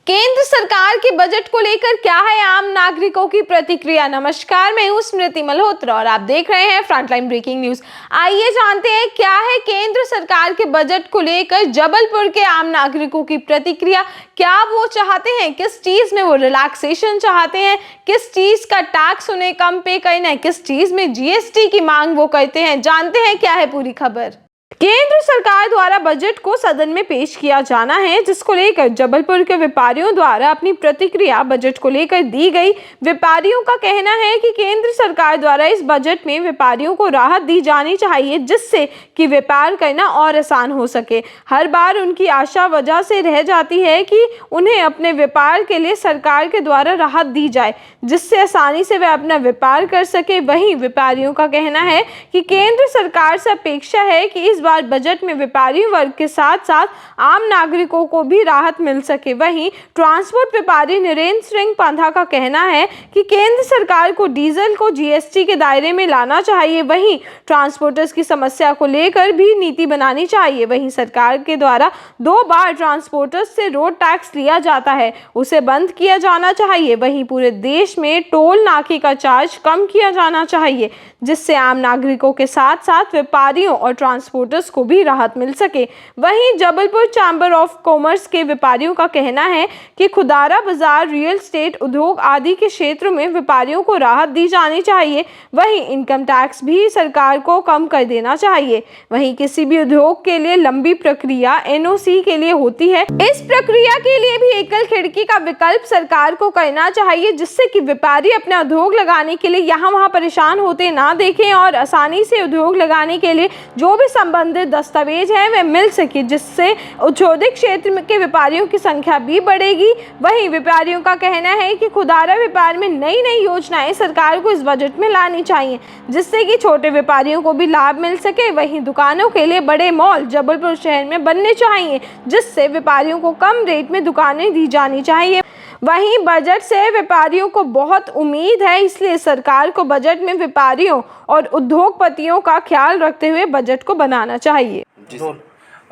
केंद्र सरकार के बजट को लेकर क्या है आम नागरिकों की प्रतिक्रिया। नमस्कार, मैं हूं स्मृति मल्होत्रा और आप देख रहे हैं फ्रंटलाइन ब्रेकिंग न्यूज। आइए जानते हैं क्या है केंद्र सरकार के बजट को लेकर जबलपुर के आम नागरिकों की प्रतिक्रिया। क्या वो चाहते हैं, किस चीज में वो रिलैक्सेशन चाहते हैं, किस चीज का टैक्स उन्हें कम पे करना है, किस चीज में जीएसटी की मांग वो करते हैं। जानते हैं क्या है पूरी खबर। केंद्र सरकार द्वारा बजट को सदन में पेश किया जाना है, जिसको लेकर जबलपुर के व्यापारियों द्वारा अपनी प्रतिक्रिया बजट को लेकर दी गई। व्यापारियों का कहना है कि केंद्र सरकार द्वारा इस बजट में व्यापारियों को राहत दी जानी चाहिए, जिससे कि व्यापार करना और आसान हो सके। हर बार उनकी आशा वजह से रह जाती है कि उन्हें अपने व्यापार के लिए सरकार के द्वारा राहत दी जाए, जिससे आसानी से वे अपना व्यापार कर सके। वहीं व्यापारियों का कहना है कि केंद्र सरकार से अपेक्षा है कि इस बार बजट में व्यापारी वर्ग के साथ साथ आम नागरिकों को भी राहत मिल सके। वहीं ट्रांसपोर्ट व्यापारी नरेंद्र सिंह पंधा का कहना है कि केंद्र सरकार को डीजल को जीएसटी के दायरे में लाना चाहिए। वहीं ट्रांसपोर्टर्स की समस्या को लेकर भी नीति बनानी चाहिए। वहीं सरकार के द्वारा 2 बार ट्रांसपोर्टर्स से रोड टैक्स लिया जाता है, उसे बंद किया जाना चाहिए। वहीं पूरे देश में टोल नाके का चार्ज कम किया जाना चाहिए, जिससे आम नागरिकों के साथ साथ व्यापारियों और ट्रांसपोर्टर्स को भी राहत मिल सके। वहीं जबलपुर चैम्बर ऑफ कॉमर्स के व्यापारियों का कहना है कि खुदारा बाजार, रियल एस्टेट उद्योग आदि के क्षेत्रों में व्यापारियों को राहत दी जानी चाहिए। वहीं इनकम टैक्स भी सरकार को कम कर देना चाहिए। वहीं किसी भी उद्योग के लिए लंबी प्रक्रिया एनओसी के लिए होती है, इस प्रक्रिया के लिए भी एकल खिड़की का विकल्प सरकार को करना चाहिए, जिससे कि व्यापारी अपना उद्योग लगाने के लिए यहाँ वहाँ परेशान होते ना देखें और आसानी से उद्योग लगाने के लिए जो भी संबंधित दस्तावेज हैं वे मिल सके, जिससे औद्योगिक क्षेत्र के व्यापारियों की संख्या भी बढ़ेगी। वहीं व्यापारियों का कहना है कि खुदरा व्यापार में नई नई योजनाएं सरकार को इस बजट में लानी चाहिए, जिससे कि छोटे व्यापारियों को भी लाभ मिल सके। वहीं दुकानों के लिए बड़े मॉल जबलपुर शहर में बनने चाहिए, जिससे व्यापारियों को कम रेट में दुकानें दी जानी चाहिए। वहीं बजट से व्यापारियों को बहुत उम्मीद है, इसलिए सरकार को बजट में व्यापारियों और उद्योगपतियों का ख्याल रखते हुए बजट को बनाना चाहिए।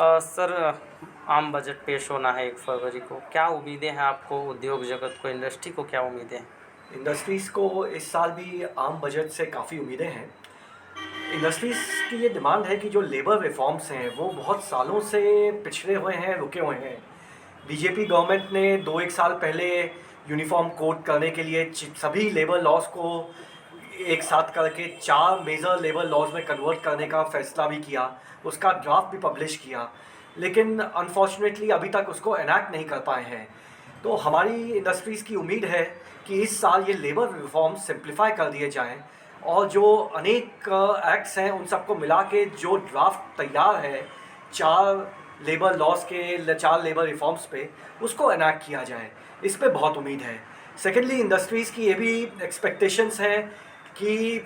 सर, आम बजट पेश होना है 1 फरवरी को, क्या उम्मीदें हैं आपको, उद्योग जगत को, इंडस्ट्री को क्या उम्मीदें हैं? इंडस्ट्रीज़ को इस साल भी आम बजट से काफ़ी उम्मीदें हैं। इंडस्ट्रीज़ की ये डिमांड है कि जो लेबर रिफॉर्म्स हैं वो बहुत सालों से पिछड़े हुए हैं, रुके हुए हैं। बीजेपी गवर्नमेंट ने 2-1 साल पहले यूनिफॉर्म कोड करने के लिए सभी लेबर लॉज को एक साथ करके 4 मेजर लेबर लॉज में कन्वर्ट करने का फैसला भी किया, उसका ड्राफ्ट भी पब्लिश किया, लेकिन अनफॉर्चुनेटली अभी तक उसको एनैक्ट नहीं कर पाए हैं। तो हमारी इंडस्ट्रीज़ की उम्मीद है कि इस साल ये लेबर रिफॉर्म सिंप्लीफाई कर दिए जाएं और जो अनेक एक्ट्स हैं उन सबको मिला के जो ड्राफ्ट तैयार है 4 लेबर लॉज के 4 लेबर रिफॉर्म्स पे, उसको एनैक्ट किया जाए। इस पे बहुत उम्मीद है। सेकेंडली, इंडस्ट्रीज़ की ये भी एक्सपेक्टेशंस हैं कि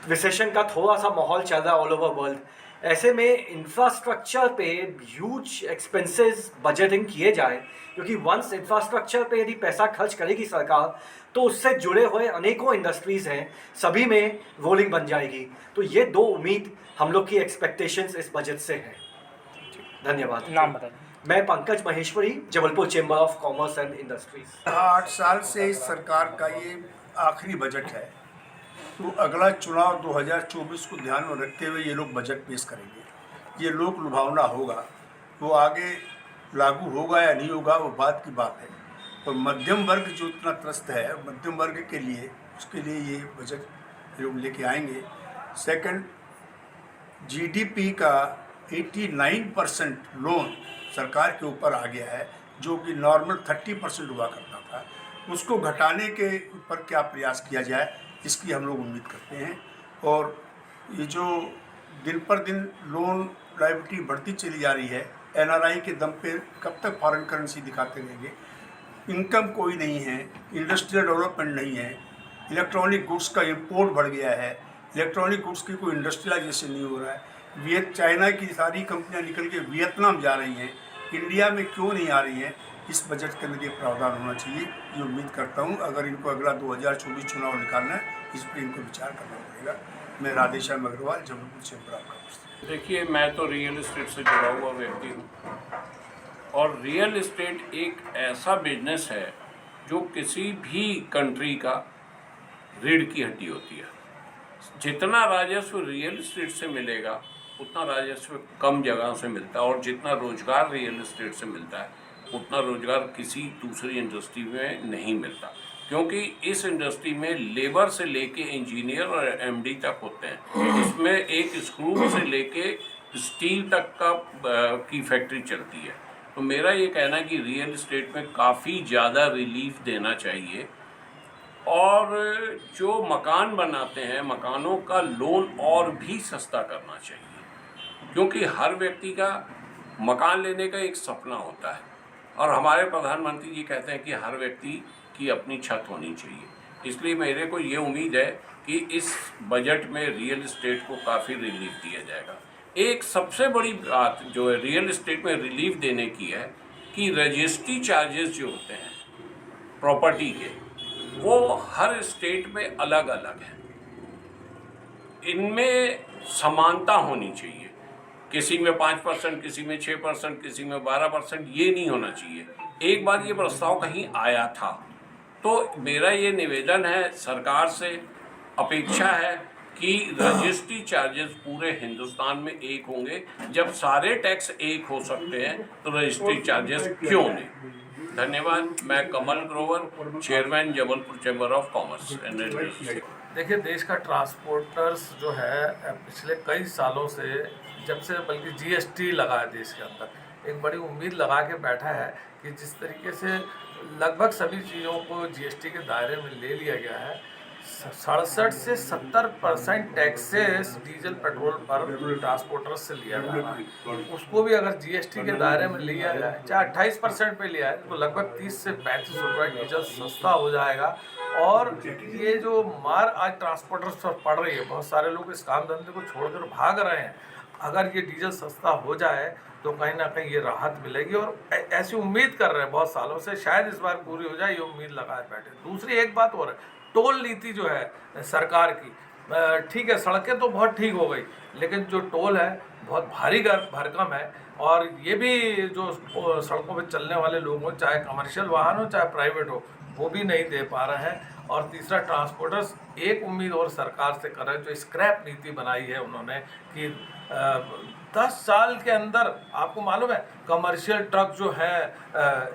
रिसेशन का थोड़ा सा माहौल चल रहा है ऑल ओवर वर्ल्ड, ऐसे में इंफ्रास्ट्रक्चर पे ह्यूज एक्सपेंसेस बजटिंग किए जाए, क्योंकि वंस इंफ्रास्ट्रक्चर पे यदि पैसा खर्च करेगी सरकार तो उससे जुड़े हुए अनेकों इंडस्ट्रीज़ हैं, सभी में रोलिंग बन जाएगी। तो ये 2 उम्मीद हम लोग की एक्सपेक्टेशंस इस बजट से हैं। धन्यवाद। नाम बताइए। मैं Pankaj Maheshwari, Jabalpur chamber of commerce and industries. 8 साल से इस सरकार का ये आखिरी बजट है, तो अगला चुनाव 2024 को ध्यान में रखते हुए ये लोग बजट पेश करेंगे। ये लोक लुभावना होगा, वो आगे लागू होगा या नहीं होगा वो बात की बात है। और मध्यम वर्ग जो इतना त्रस्त है, मध्यम वर्ग के लिए, उसके लिए ये बजट लोग लेके आएंगे। सेकंड, जीडीपी का 89% लोन सरकार के ऊपर आ गया है, जो कि नॉर्मल 30% हुआ करता था। उसको घटाने के ऊपर क्या प्रयास किया जाए, इसकी हम लोग उम्मीद करते हैं। और ये जो दिन पर दिन लोन लायबिलिटी बढ़ती चली जा रही है, एनआरआई के दम पे कब तक फॉरेन करेंसी दिखाते रहेंगे, इनकम कोई नहीं है, इंडस्ट्रियल डेवलपमेंट नहीं है, इलेक्ट्रॉनिक गुड्स का इंपोर्ट बढ़ गया है, इलेक्ट्रॉनिक गुड्स की कोई इंडस्ट्रियलाइजेशन नहीं हो रहा है। चाइना की सारी कंपनियां निकल के वियतनाम जा रही हैं, इंडिया में क्यों नहीं आ रही हैं? इस बजट के अंदर ये प्रावधान होना चाहिए। ये उम्मीद करता हूँ अगर इनको अगला 2024 चुनाव निकालना है, इस पर इनको विचार करना पड़ेगा। मैं Radheshyam Agrawal, Jabalpur chamber of commerce. देखिए, मैं तो रियल एस्टेट से जुड़ा हुआ व्यक्ति हूँ और रियल इस्टेट एक ऐसा बिजनेस है जो किसी भी कंट्री का रीढ़ की हड्डी होती है। जितना राजस्व रियल इस्टेट से मिलेगा उतना राजस्व कम जगह से मिलता है, और जितना रोजगार रियल इस्टेट से मिलता है उतना रोजगार किसी दूसरी इंडस्ट्री में नहीं मिलता, क्योंकि इस इंडस्ट्री में लेबर से लेके इंजीनियर और एमडी तक होते हैं। इसमें एक स्क्रू से लेके स्टील तक की फैक्ट्री चलती है। तो मेरा ये कहना है कि रियल इस्टेट में काफ़ी ज़्यादा रिलीफ देना चाहिए, और जो मकान बनाते हैं मकानों का लोन और भी सस्ता करना चाहिए, क्योंकि हर व्यक्ति का मकान लेने का एक सपना होता है, और हमारे प्रधानमंत्री जी कहते हैं कि हर व्यक्ति की अपनी छत होनी चाहिए। इसलिए मेरे को ये उम्मीद है कि इस बजट में रियल इस्टेट को काफ़ी रिलीफ दिया जाएगा। एक सबसे बड़ी बात जो है रियल इस्टेट में रिलीफ देने की है कि रजिस्ट्री चार्जेस जो होते हैं प्रॉपर्टी के, वो हर स्टेट में अलग अलग हैं। इनमें समानता होनी चाहिए, किसी में 5%, किसी में 6%, किसी में 12%, ये नहीं होना चाहिए। एक बार ये प्रस्ताव कहीं आया था, तो मेरा ये निवेदन है सरकार से, अपेक्षा है कि रजिस्ट्री चार्जेस पूरे हिंदुस्तान में एक होंगे। जब सारे टैक्स एक हो सकते हैं तो रजिस्ट्री चार्जेस क्यों नहीं। धन्यवाद। मैं Kamal Grover, chairman Jabalpur chamber of commerce and industry. देखिए, देश का ट्रांसपोर्टर्स जो है पिछले कई सालों से, जब से बल्कि जीएसटी लगा है देश के अंदर, एक बड़ी उम्मीद लगा के बैठा है कि जिस तरीके से लगभग सभी चीज़ों को जीएसटी के दायरे में ले लिया गया है, 67 से 70% टैक्सेस डीजल पेट्रोल पर ट्रांसपोर्टर्स से लिया जा रहा है। उसको भी अगर जीएसटी के दायरे में लिया जाए, चाहे 28% पे लिया है, तो लगभग 30 से 35 रुपये डीजल सस्ता हो जाएगा। और ये जो मार आज ट्रांसपोर्टर्स पर पड़ रही है, बहुत सारे लोग इस काम धंधे को छोड़कर भाग रहे हैं। अगर ये डीजल सस्ता हो जाए तो कहीं ना कहीं ये राहत मिलेगी, और ऐसी उम्मीद कर रहे हैं बहुत सालों से, शायद इस बार पूरी हो जाए, ये उम्मीद लगाए बैठे। दूसरी एक बात और है, टोल नीति जो है सरकार की, ठीक है, सड़कें तो बहुत ठीक हो गई, लेकिन जो टोल है बहुत भारी भरकम है, और ये भी जो सड़कों पे चलने वाले लोग हो, चाहे कमर्शियल वाहन हो चाहे प्राइवेट हो, वो भी नहीं दे पा रहे हैं। और तीसरा, ट्रांसपोर्टर्स एक उम्मीद और सरकार से कर रहे हैं, जो स्क्रैप नीति बनाई है उन्होंने कि 10 साल के अंदर, आपको मालूम है कमर्शियल ट्रक जो है,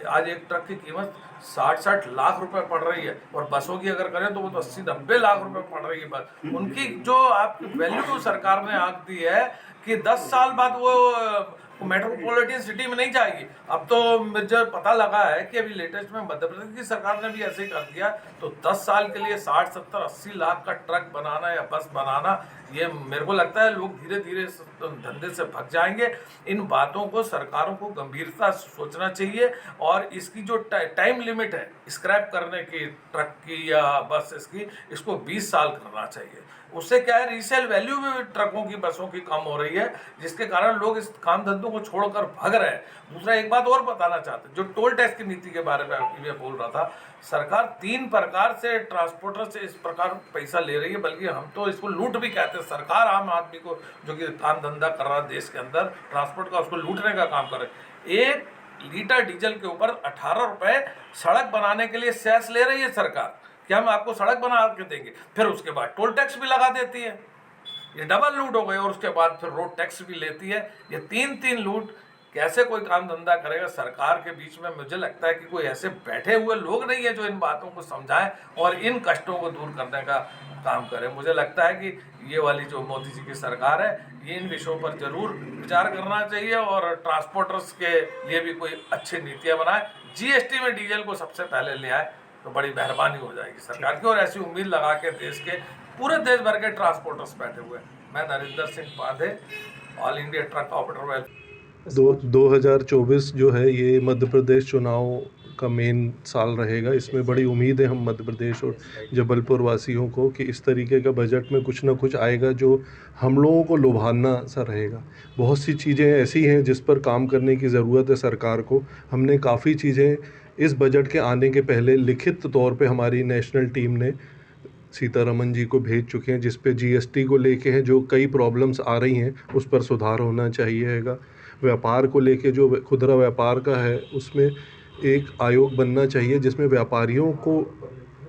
आज एक ट्रक की कीमत 60-60 लाख रुपए पड़ रही है, और बसों की अगर करें तो वो तो 80-90 लाख रुपए पड़ रही है बस। उनकी जो आपकी वैल्यू सरकार ने आंक दी है कि 10 साल बाद वो मेट्रोपॉलिटन सिटी में नहीं जाएगी। अब तो मुझे पता लगा है कि अभी लेटेस्ट में मध्य प्रदेश की सरकार ने भी ऐसे ही कर दिया। तो 10 साल के लिए 60, 70, 80 लाख का ट्रक बनाना या बस बनाना, ये मेरे को लगता है लोग धीरे धीरे धंधे से भग जाएंगे। इन बातों को सरकारों को गंभीरता से सोचना चाहिए, और इसकी जो टाइम लिमिट है स्क्रैप करने की ट्रक की या बस की, इसको 20 साल करना चाहिए। उससे क्या है, रीसेल वैल्यू भी ट्रकों की बसों की कम हो रही है, जिसके कारण लोग इस काम धंधों को छोड़कर भाग रहे हैं। दूसरा एक बात और बताना चाहते हैं, जो टोल टैक्स की नीति के बारे में मैं बोल रहा था, सरकार 3 प्रकार से ट्रांसपोर्टर से इस प्रकार पैसा ले रही है, बल्कि हम तो इसको लूट भी कहते हैं। सरकार आम आदमी को जो कि काम धंधा कर रहा है देश के अंदर ट्रांसपोर्ट का, उसको लूटने का काम कर रही है। 1 लीटर डीजल के ऊपर 18 रुपये सड़क बनाने के लिए सेस ले रही है सरकार कि हम आपको सड़क बना के देंगे, फिर उसके बाद टोल टैक्स भी लगा देती है। ये डबल लूट हो गए, और उसके बाद फिर रोड टैक्स भी लेती है। ये 3 लूट कैसे कोई काम धंधा करेगा। सरकार के बीच में मुझे लगता है कि कोई ऐसे बैठे हुए लोग नहीं है जो इन बातों को समझाएं और इन कष्टों को दूर करने का काम करें। मुझे लगता है कि ये वाली जो मोदी जी की सरकार है, ये इन विषयों पर जरूर विचार करना चाहिए, और ट्रांसपोर्टर्स के लिए भी कोई अच्छी नीतियाँ बनाए। जीएसटी में डीजल को सबसे पहले ले आए तो बड़ी मेहरबानी हो जाएगी सरकार की, और ऐसी उम्मीद लगा के देश के पूरे देश भर के ट्रांसपोर्टर्स बैठे हुए हैं। मैं Narendra Singh Pandey, all India truck operator welfare. 2024 जो है ये मध्य प्रदेश चुनाव का मेन साल रहेगा। इसमें बड़ी उम्मीद है हम मध्य प्रदेश और जबलपुर वासियों को कि इस तरीके का बजट में कुछ ना कुछ आएगा जो हम लोगों को लुभाना सा रहेगा। बहुत सी चीज़ें ऐसी हैं जिस पर काम करने की ज़रूरत है सरकार को। हमने काफ़ी चीज़ें इस बजट के आने के पहले लिखित तौर पे हमारी नेशनल टीम ने सीतारमन जी को भेज चुके हैं, जिस पे जीएसटी को लेके हैं जो कई प्रॉब्लम्स आ रही हैं उस पर सुधार होना चाहिएगा। व्यापार को लेके जो खुदरा व्यापार का है उसमें एक आयोग बनना चाहिए जिसमें व्यापारियों को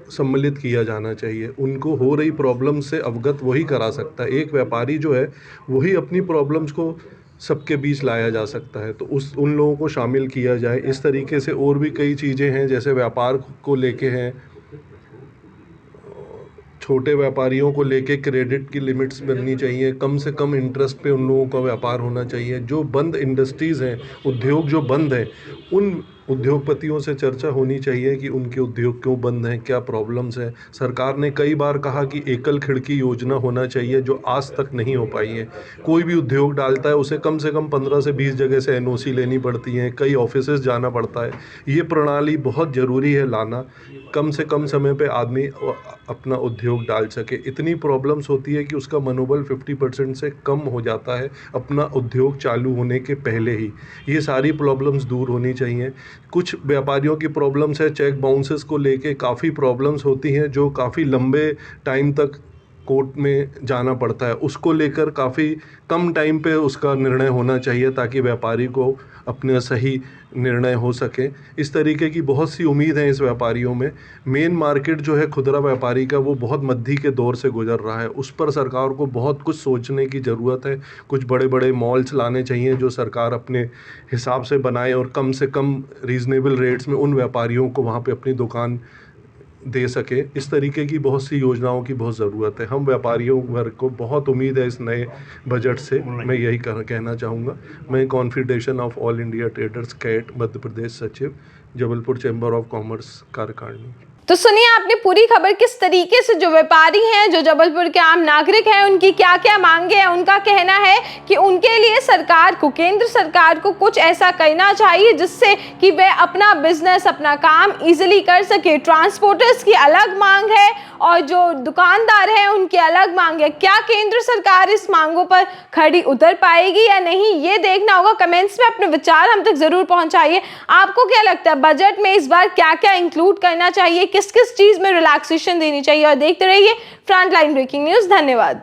सम्मिलित किया जाना चाहिए। उनको हो रही प्रॉब्लम से अवगत वही करा सकता है। एक व्यापारी जो है वही अपनी प्रॉब्लम्स को सबके बीच लाया जा सकता है, तो उन लोगों को शामिल किया जाए। इस तरीके से और भी कई चीज़ें हैं जैसे व्यापार को लेके हैं, छोटे व्यापारियों को लेके क्रेडिट की लिमिट्स बननी चाहिए, कम से कम इंटरेस्ट पे उन लोगों का व्यापार होना चाहिए। जो बंद इंडस्ट्रीज़ हैं, उद्योग जो बंद हैं, उन उद्योगपतियों से चर्चा होनी चाहिए कि उनके उद्योग क्यों बंद हैं, क्या प्रॉब्लम्स हैं। सरकार ने कई बार कहा कि एकल खिड़की योजना होना चाहिए जो आज तक नहीं हो पाई है। कोई भी उद्योग डालता है उसे कम से कम 15 से 20 जगह से NOC लेनी पड़ती हैं, कई ऑफिसेज जाना पड़ता है। ये प्रणाली बहुत ज़रूरी है लाना, कम से कम समय पे आदमी अपना उद्योग डाल सके। इतनी प्रॉब्लम्स होती है कि उसका मनोबल 50% से कम हो जाता है अपना उद्योग चालू होने के पहले ही। ये सारी प्रॉब्लम्स दूर होनी चाहिए। कुछ व्यापारियों की प्रॉब्लम्स है, चेक बाउंसेस को लेके काफ़ी प्रॉब्लम्स होती हैं जो काफ़ी लंबे टाइम तक कोर्ट में जाना पड़ता है। उसको लेकर काफ़ी कम टाइम पे उसका निर्णय होना चाहिए ताकि व्यापारी को अपने सही निर्णय हो सके। इस तरीके की बहुत सी उम्मीद है इस व्यापारियों में। मेन मार्केट जो है खुदरा व्यापारी का वो बहुत मद्दी के दौर से गुजर रहा है। उस पर सरकार को बहुत कुछ सोचने की ज़रूरत है। कुछ बड़े बड़े मॉल्स लाने चाहिए जो सरकार अपने हिसाब से बनाए और कम से कम रीज़नेबल रेट्स में उन व्यापारियों को वहाँ पे अपनी दुकान दे सके। इस तरीके की बहुत सी योजनाओं की बहुत ज़रूरत है। हम व्यापारियों वर्ग को बहुत उम्मीद है इस नए बजट से। मैं यही कहना चाहूँगा। मैं confederation of all India traders CAT Madhya Pradesh सचिव, जबलपुर चैम्बर ऑफ कॉमर्स कार्यकारिणी। तो सुनिए आपने पूरी खबर किस तरीके से जो व्यापारी हैं, जो जबलपुर के आम नागरिक हैं, उनकी क्या क्या मांगे हैं। उनका कहना है कि उनके लिए सरकार को, केंद्र सरकार को कुछ ऐसा करना चाहिए जिससे कि वे अपना बिजनेस, अपना काम इजीली कर सके। ट्रांसपोर्टर्स की अलग मांग है और जो दुकानदार हैं उनकी अलग मांग है। क्या केंद्र सरकार इस मांगों पर खड़ी उतर पाएगी या नहीं, ये देखना होगा। कमेंट्स में अपने विचार हम तक जरूर पहुंचाइए। आपको क्या लगता है बजट में इस बार क्या क्या इंक्लूड करना चाहिए, किस किस चीज में रिलैक्सेशन देनी चाहिए। और देखते रहिए फ्रंटलाइन ब्रेकिंग न्यूज़। धन्यवाद।